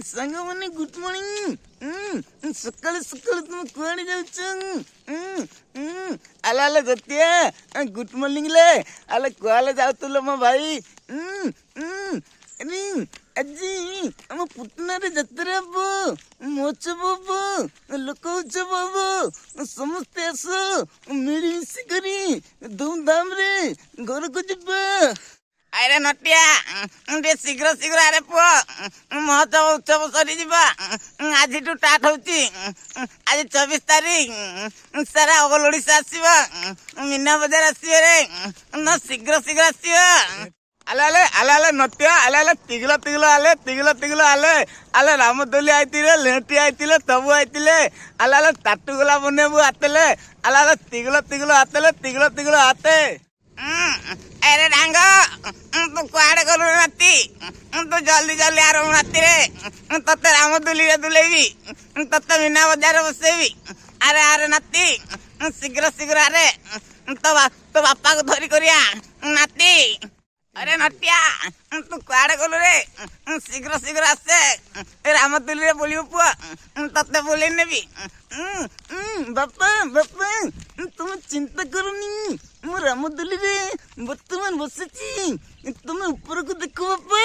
ସାଙ୍ଗମାନେ good morning. ସକାଳୁ ସକାଳୁ ତୁମେ କୁଆଡେ ଯାଉଛ? ଆଲେ ଆଲେ ଦତିଆ ଗୁଡ୍ ମର୍ଣ୍ଣିଂ ଲେ। ଆଲେ କୁଆଡେ ଯାଉଥିଲ ମୋ ଭାଇ? ଆଜି ଆମ ପୁତନାରେ ଯାତ୍ରା ହବ, ମହୋତ୍ସବ ହବ, ଲୋକ ଉତ୍ସବ ହବ। ସମସ୍ତେ ଆସ, ମିଳିମିଶି କରି ଧୁମଧାମରେ ଘରକୁ ଯିବା। ଆରେ ନଟିଆ ଟିକେ ଶୀଘ୍ର ଶୀଘ୍ର ଆରେ ପୁଅ, ମହୋତ୍ସବ ଉତ୍ସବ ସରିଯିବା। ଆଜିଠୁ ଷ୍ଟାର୍ଟ ହଉଛି। ଆଜି 24 ତାରିଖ, ସାରା ଅଲ ଓଡ଼ିଶା ଆସିବ, ମୀନା ବଜାର ଆସିବ ରେ। ଶୀଘ୍ର ଶୀଘ୍ର ଆସିବ। ଆଲେ ଆଲେ ଆଲେ ଆଲେ ନଟିଆ ଆଲେ ଆଲେ ତିଗଲ ତିଗଲ ଆଲେ ତିଗଲ ତିଗଲ ଆଲେ ଆଲେ ରାମଦୋଲି ଆଇଥିଲେ, ଲେଣ୍ଟି ଆଇଥିଲେ, ସବୁ ଆଇଥିଲେ। ଆଲେ ଆଲେ ତାଟୁଗଲା ବନେଇବୁ ଆତେଲେ। ଆଲେ ଆଲେ ତିଗଲ ତିଗଲ ଆତେଲେ, ତିଗଲ ତିଗଲ ଆତେ। ଆରେ ଡାଙ୍ଗ, ତୁ କୁଆଡେ ଗଲୁ ନାତି? ତୁ ଜଲ୍ଦି ଜଲ୍ଦି ଆର ରାତିରେ ତତେ ରାମଦୋଲିରେ ଦୁଲେଇବି, ତତେ ମୀନା ବଜାରରେ ବସେଇବି। ଆରେ ଆରେ ନାତି, ଶୀଘ୍ର ଶୀଘ୍ର ଆରେ, ତୋ ବାପାକୁ ଧରି କରିଆ ନାତି। ଆରେ ନଟିଆ, ତୁ କୁଆଡେ ଗଲୁ ରେ? ଶୀଘ୍ର ଶୀଘ୍ର ଆସେ, ରାମଦୋଲିରେ ବୁଲିବୁ ପୁଅ, ତତେ ବୁଲେଇ ନେବି। ବାପା ବାପା ତୁମେ ଚିନ୍ତା କରନି, ମୁଁ ରାମଦୋଲିରେ ବର୍ତ୍ତମାନ ବସିଛି। ତୁମେ ଉପରକୁ ଦେଖ ବାପା।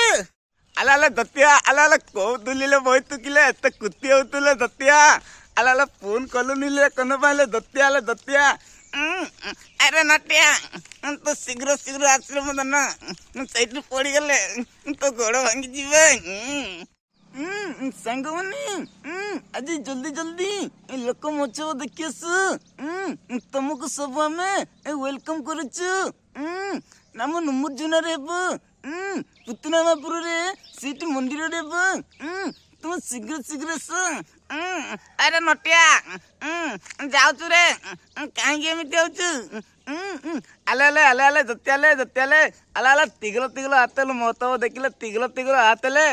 ଆଲେ ଆଲେ ଦତିଆ ଆଲେ ଆଲେ କୋଉ ଦୁଲିଲେ ବଇତୁ କିଲେ ଏତେ କୁତି ହଉଥିଲେ ଦତିଆ? ଆଲେ ଆଲେ ଫୋନ୍ କଲୁନିଲେ କନ ପାଇଲେ ଦତିଆ? ଆଲେ ଦତିଆ ଆରେ ନଟିଆ, ତୁ ଶୀଘ୍ର ଶୀଘ୍ର ଆସିଲେ ମୋ ଧନ, ସେଇଠୁ ପଡିଗଲେ ତୋ ଗୋଡ ଭାଙ୍ଗିଯିବ। ସାଙ୍ଗମାନେ ଆଜି ଜଲ୍ଦି ଜଲ୍ଦି ଲୋକ ମହୋତ୍ସବ ଦେଖି ଆସୁ। ତମକୁ ସବୁ ଆମେ ୱେଲକମ୍ କରୁଛୁ। ଆମ ନୁମୁର୍ଜୁନାରେ ହେବ, ପୁତନା ମାପୁରରେ ସେଇଠି ମନ୍ଦିରରେ ହେବ। ତୁମେ ଶୀଘ୍ର ଶୀଘ୍ର ଆସ। ଆରେ ନଟିଆ, ଯାଉଛୁ ରେ, କାହିଁକି ଏମିତି ହଉଛୁ? ଆଲେ ଆଲେ ଆଲେ ଆଲେ ଦତିଆଲେ ଦତିଆଲେ ଆଲେ ଆଲେ ତିଗଲ ତିଗଲ ହାତେଲେ ମହୋତ୍ସବ ଦେଖିଲେ ତିଗଲ ତିଗଲ ହାତେଲେ।